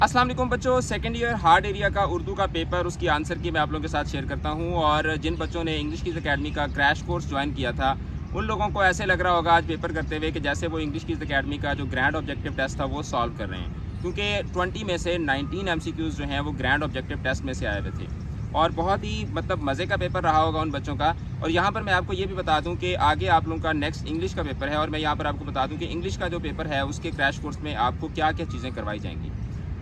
अस्सलाम वालेकुम बच्चों, सेकंड ईयर हार्ड एरिया का उर्दू का पेपर, उसकी आंसर की मैं आप लोगों के साथ शेयर करता हूं। और जिन बच्चों ने इंग्लिश कीज़ एकेडमी का क्रैश कोर्स ज्वाइन किया था उन लोगों को ऐसे लग रहा होगा आज पेपर करते हुए कि जैसे वो इंग्लिश कीज़ एकेडमी का जो ग्रैंड ऑब्जेक्टिव टेस्ट था वो सॉल्व कर रहे हैं, क्योंकि 20 में से 19 MCQs जो हैं वो ग्रैंड ऑब्जेक्टिव टेस्ट में से आए हुए थे और बहुत ही मज़े का पेपर रहा होगा उन बच्चों का। और यहाँ पर मैं आपको ये भी बता दूँ कि आगे आप लोगों का नेक्स्ट इंग्लिश का पेपर है और मैं यहाँ पर आपको बता दूँ कि इंग्लिश का जो पेपर है उसके क्रैश कोर्स में आपको क्या क्या चीज़ें करवाई जाएंगी।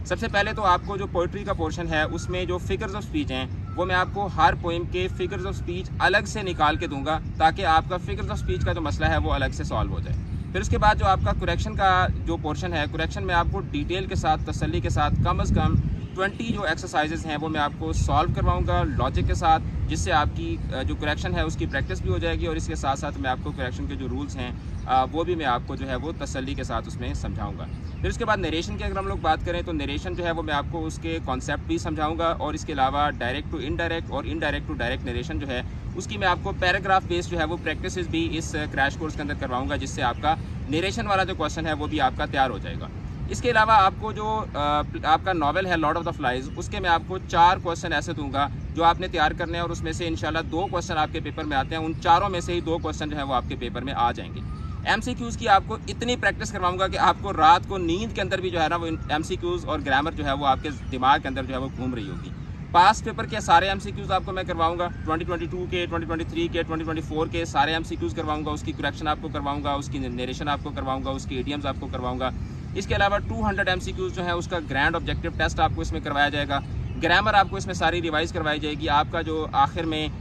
सबसे पहले तो आपको जो पोइट्री का पोर्शन है उसमें जो फिगर्स ऑफ स्पीच हैं वो मैं आपको हर पोइम के फिगर्स ऑफ स्पीच अलग से निकाल के दूंगा ताकि आपका फिगर्स ऑफ स्पीच का जो मसला है वो अलग से सॉल्व हो जाए। फिर उसके बाद जो आपका करेक्शन का जो पोर्शन है, करेक्शन में आपको डिटेल के साथ, तसल्ली के साथ कम अज़ कम 20 जो एक्सरसाइजेज़ हैं वो मैं आपको सॉल्व करवाऊंगा लॉजिक के साथ, जिससे आपकी जो करेक्शन है उसकी प्रैक्टिस भी हो जाएगी और इसके साथ साथ मैं आपको करेक्शन के जो रूल्स हैं वो भी मैं आपको जो है वो तसल्ली के साथ उसमें समझाऊंगा। फिर उसके बाद नरेशन की अगर हम लोग बात करें तो नरेशन जो है वो मैं आपको उसके कॉन्सेप्ट भी समझाऊंगा और इसके अलावा डायरेक्ट टू इनडायरेक्ट और इनडायरेक्ट टू डायरेक्ट नरेशन जो है उसकी मैं आपको पैराग्राफ बेस्ड जो है वो प्रैक्टिस भी इस क्रैश कोर्स के अंदर करवाऊंगा, जिससे आपका नरेशन वाला जो क्वेश्चन है वो भी आपका तैयार हो जाएगा। इसके अलावा आपको जो आपका नॉवल है लॉर्ड ऑफ द फ्लाइज, उसके मैं आपको 4 क्वेश्चन ऐसे दूंगा जो आपने तैयार करने हैं और उसमें से इंशाल्लाह 2 क्वेश्चन आपके पेपर में आते हैं, उन चारों में से ही 2 क्वेश्चन जो है वो आपके पेपर में आ जाएंगे। MCQs की आपको इतनी प्रैक्टिस करवाऊंगा कि आपको रात को नींद के अंदर भी जो है ना वो MCQs और ग्रामर जो है वो आपके दिमाग के अंदर जो है वो घूम रही होगी। पास्ट पेपर के सारे MCQs आपको मैं करवाऊंगा, 2022 के, 2023 के, 2024 के सारे MCQs करवाऊंगा, उसकी करेक्शन आपको करवाऊंगा, उसकी नरेशन आपको करवाऊंगा, उसकी इडियम्स आपको करवाऊंगा। इसके अलावा 200 MCQs जो है उसका ग्रैंड ऑब्जेक्टिव टेस्ट आपको इसमें करवाया जाएगा। ग्रामर आपको इसमें सारी रिवाइज करवाई जाएगी। आपका जो आखिर में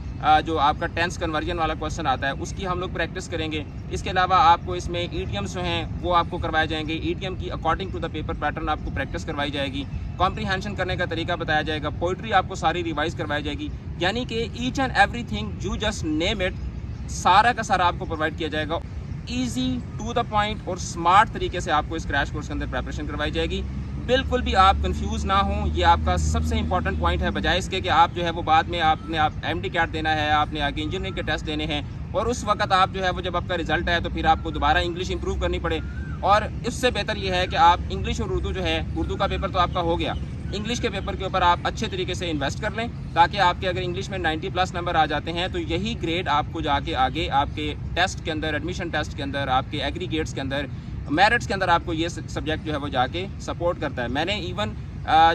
जो आपका टेंस कन्वर्जन वाला क्वेश्चन आता है उसकी हम लोग प्रैक्टिस करेंगे। इसके अलावा आपको इसमें ईडियम्स जो हैं वो आपको करवाए जाएंगे, ईडियम की according to the paper pattern आपको प्रैक्टिस करवाई जाएगी, कॉम्प्रीहेंशन करने का तरीका बताया जाएगा, पोइट्री आपको सारी रिवाइज करवाई जाएगी, यानी कि each and everything you just name it सारा का सारा आपको प्रोवाइड किया जाएगा। ईजी टू द पॉइंट और स्मार्ट तरीके से आपको इस क्रैश कोर्स के अंदर प्रिपरेशन करवाई जाएगी। बिल्कुल भी आप कंफ्यूज ना हों, ये आपका सबसे इंपॉर्टेंट पॉइंट है, बजाय इसके कि आप जो है वो बाद में आपने MD कैट देना है, आपने आगे इंजीनियरिंग के टेस्ट देने हैं और उस वक्त आप जो है वो जब आपका रिजल्ट है तो फिर आपको दोबारा इंग्लिश इंप्रूव करनी पड़े। और इससे बेहतर ये है कि आप इंग्लिश और उर्दू जो है, उर्दू का पेपर तो आपका हो गया, इंग्लिश के पेपर के ऊपर आप अच्छे तरीके से इन्वेस्ट कर लें ताकि आपके अगर इंग्लिश में 90+ नंबर आ जाते हैं तो यही ग्रेड आपको जाके आगे आपके टेस्ट के अंदर, एडमिशन टेस्ट के अंदर, आपके एग्रीगेट्स के अंदर, मेरिट्स के अंदर आपको ये सब्जेक्ट जो है वो जाके सपोर्ट करता है। मैंने इवन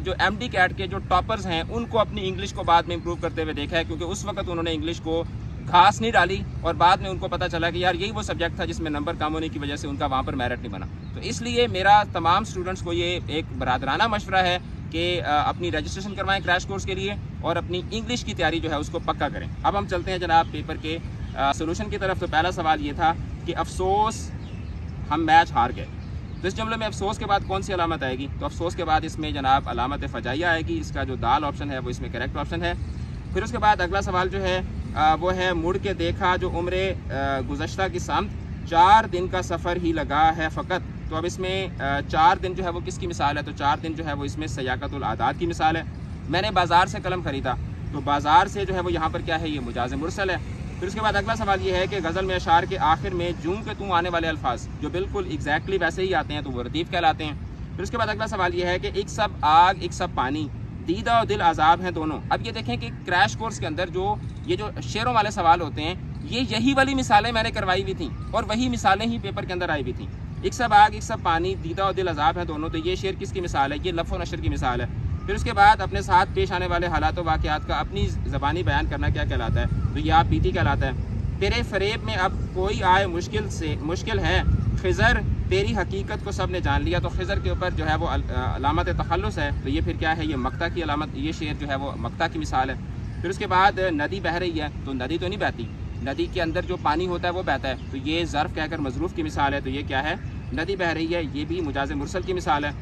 जो MD कैट के जो टॉपर्स हैं उनको अपनी इंग्लिश को बाद में इंप्रूव करते हुए देखा है, क्योंकि उस वक्त उन्होंने इंग्लिश को घास नहीं डाली और बाद में उनको पता चला कि यार यही वो सब्जेक्ट था जिसमें नंबर कम होने की वजह से उनका वहाँ पर मेरिट नहीं बना। तो इसलिए मेरा तमाम स्टूडेंट्स को ये एक बरादराना मशवरा है कि अपनी रजिस्ट्रेशन करवाएं क्रैश कोर्स के लिए और अपनी इंग्लिश की तैयारी जो है उसको पक्का करें। अब हम चलते हैं जनाब पेपर के सोल्यूशन की तरफ। तो पहला सवाल ये था कि अफसोस हम मैच हार गए। तो इस जुमले में अफसोस के बाद कौन सी अलामत आएगी? तो अफसोस के बाद इसमें जनाब अलामत फजाइया आएगी, इसका जो दाल ऑप्शन है वो इसमें करेक्ट ऑप्शन है। फिर उसके बाद अगला सवाल जो है वो है मुड़ के देखा जो उम्र गुज़श्ता की समत 4 दिन का सफ़र ही लगा है फ़कत। तो अब इसमें 4 दिन जो है वो किसकी मिसाल है? तो 4 दिन जो है वो इसमें सयाक़तुल आदाद की मिसाल है। मैंने बाज़ार से कलम ख़रीदा, तो बाज़ार से जो है वो यहाँ पर क्या है, ये मुजाज़ मुरसल है। फिर उसके बाद अगला सवाल ये है कि गज़ल में अशार के आखिर में जूं के तू आने वाले अल्फाज जो बिल्कुल एग्जैक्टली वैसे ही आते हैं तो वो रतीफ़ कहलाते हैं। फिर उसके बाद अगला सवाल ये है कि एक सब आग एक सब पानी, दीदा और दिल आज़ाब हैं दोनों। अब ये देखें कि क्रैश कोर्स के अंदर जो ये जो शेरों वाले सवाल होते हैं ये यही वाली मिसालें मैंने करवाई हुई थी और वही मिसालें ही पेपर के अंदर आई हुई थी। एक सब आग एक सब पानी, दीदा और दिल आज़ाब हैं दोनों, तो ये शेर किसकी मिसाल है? ये लफ़ व नशर की मिसाल है। फिर उसके बाद अपने साथ पेश आने वाले हालात व वाक़यात का अपनी ज़बानी बयान करना क्या कहलाता है? तो ये आप बीती कहलाता है। तेरे फरेब में अब कोई आए मुश्किल है, खिज़र तेरी हकीकत को सब ने जान लिया। तो खिज़र के ऊपर जो है वो अलामत तखल्लुस है, तो ये फिर क्या है, ये मक्ता की अलामत, ये शेर जो है वो मक्ता की मिसाल है। फिर उसके बाद नदी बह रही है, तो नदी तो नहीं बहती, नदी के अंदर जो पानी होता है वो बहता है, तो ये ज़र्फ़ कहकर मज़रूफ़ की मिसाल है, तो ये क्या है, नदी बह रही है। ये भी मुजाज़ मुरसल की मिसाल है।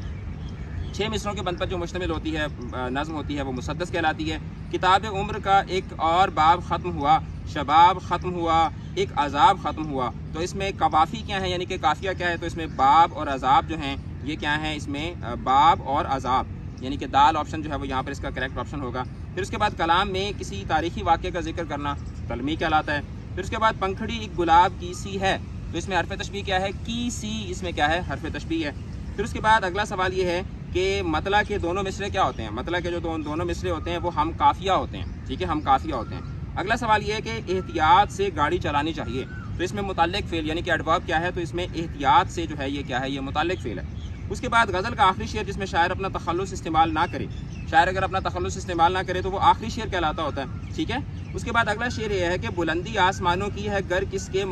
6 मिसरों के बंद पर जो मुश्तमिल होती है नज़्म होती है वो मुसद्दस कहलाती है। किताब उम्र का एक और बाब ख़त्म हुआ, शबाब ख़त्म हुआ, एक अज़ाब ख़त्म हुआ। तो इसमें कवाफ़ी क्या है, यानी कि काफ़िया क्या है? तो इसमें बाब और अज़ाब जो हैं ये क्या है, इसमें बाब और अज़ाब, यानी कि दाल ऑप्शन जो है वो यहाँ पर इसका करेक्ट ऑप्शन होगा। फिर उसके बाद कलाम में किसी तारीख़ी वाक़े का जिक्र करना तलमी कहलाता है। फिर उसके बाद पंखड़ी एक गुलाब की सी है, तो इसमें हरफ तशबीह क्या है, की सी, इसमें क्या है, हरफ तशबीह है। फिर उसके बाद अगला सवाल ये है کہ مطلع کے دونوں مصرے کیا ہوتے ہیں، مطلع کے جو دونوں مصرے ہوتے ہیں وہ ہم قافیہ ہوتے ہیں، ٹھیک ہے، ہم قافیہ ہوتے ہیں۔ اگلا سوال یہ ہے کہ احتیاط سے گاڑی چلانی چاہیے، تو اس میں متعلق فعل یعنی کہ ایڈورب کیا ہے، تو اس میں احتیاط سے جو ہے یہ کیا ہے، یہ متعلق فعل ہے۔ اس کے بعد غزل کا آخری شعر جس میں شاعر اپنا تخلص استعمال نہ کرے، شاعر اگر اپنا تخلص استعمال نہ کرے تو وہ آخری شعر کہلاتا ہوتا ہے، ٹھیک ہے۔ اس کے بعد اگلا شعر یہ ہے کہ بلندی آسمانوں کی ہے کرگس کے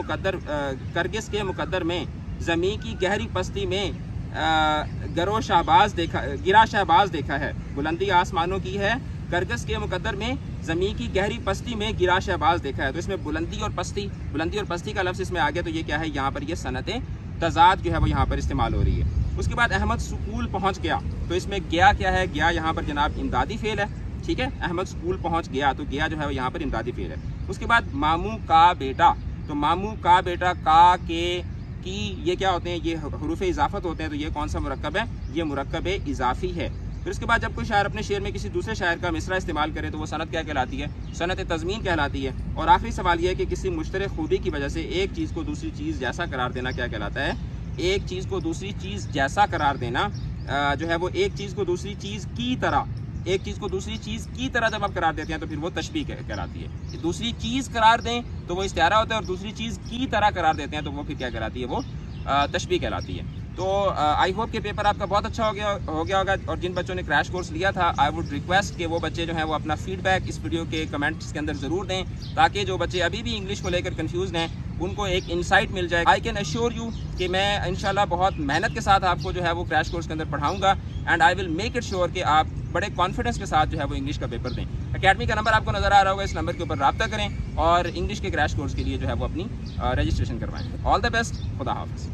مقدر میں، زمین کی گہری پستی میں گرا شہباز دیکھا ہے۔ بلندی آسمانوں کی ہے کرگس کے مقدر میں، زمین کی گہری پستی میں گرا شہباز دیکھا ہے۔ تو اس میں بلندی اور پستی کا لفظ اس میں آ گیا، تو یہ کیا ہے، یہاں پر یہ صنعت تضاد جو ہے وہ یہاں پر استعمال ہو رہی ہے۔ اس کے بعد احمد سکول پہنچ گیا، تو اس میں گیا کیا ہے، گیا یہاں پر جناب امدادی فعل ہے، ٹھیک ہے، احمد سکول پہنچ گیا، تو گیا جو ہے وہ یہاں پر امدادی فعل ہے۔ اس کے بعد ماموں کا بیٹا، تو ماموں کا بیٹا، کا، کے، کی، یہ کیا ہوتے ہیں، یہ حروف اضافت ہوتے ہیں، تو یہ کون سا مرکب ہے، یہ مرکب اضافی ہے۔ پھر اس کے بعد جب کوئی شاعر اپنے شعر میں کسی دوسرے شاعر کا مصرع استعمال کرے تو وہ صنعت کیا کہلاتی ہے، صنعت تضمین کہلاتی ہے۔ اور آخری سوال یہ ہے کہ کسی مشترک خوبی کی وجہ سے ایک چیز کو دوسری چیز جیسا قرار دینا کیا کہلاتا ہے، ایک چیز کو دوسری چیز جیسا قرار دینا جو ہے وہ ایک چیز کو دوسری چیز کی طرح جب آپ قرار دیتے ہیں تو پھر وہ تشبیہ کہلاتی ہے۔ دوسری چیز قرار دیں تو وہ استعارہ ہوتا ہے، اور دوسری چیز کی طرح قرار دیتے ہیں تو وہ پھر کیا کہلاتی ہے، وہ تشبیہ کہلاتی ہے۔ تو آئی ہوپ کہ پیپر آپ کا بہت اچھا ہو گیا ہوگا، اور جن بچوں نے کریش کورس لیا تھا آئی ووڈ ریکویسٹ کہ وہ بچے جو ہیں وہ اپنا فیڈ بیک اس ویڈیو کے کمنٹس کے اندر ضرور دیں، تاکہ جو بچے ابھی بھی انگلش کو لے کر کنفیوزڈ ہیں ان کو ایک انسائٹ مل جائے۔ آئی کین ایشور یو کہ میں انشاءاللہ بہت محنت کے ساتھ آپ کو جو ہے وہ کریش کورس کے اندر پڑھاؤں گا، and I will make it sure کہ آپ بڑے کانفیڈنس کے ساتھ جو ہے وہ انگلش کا پیپر دیں۔ اکیڈمی کا نمبر آپ کو نظر آ رہا ہوگا، اس نمبر کے اوپر رابطہ کریں اور انگلش کے کریش کورس کے لیے جو ہے وہ اپنی رجسٹریشن کروائیں۔ آل دا بیسٹ، خدا حافظ۔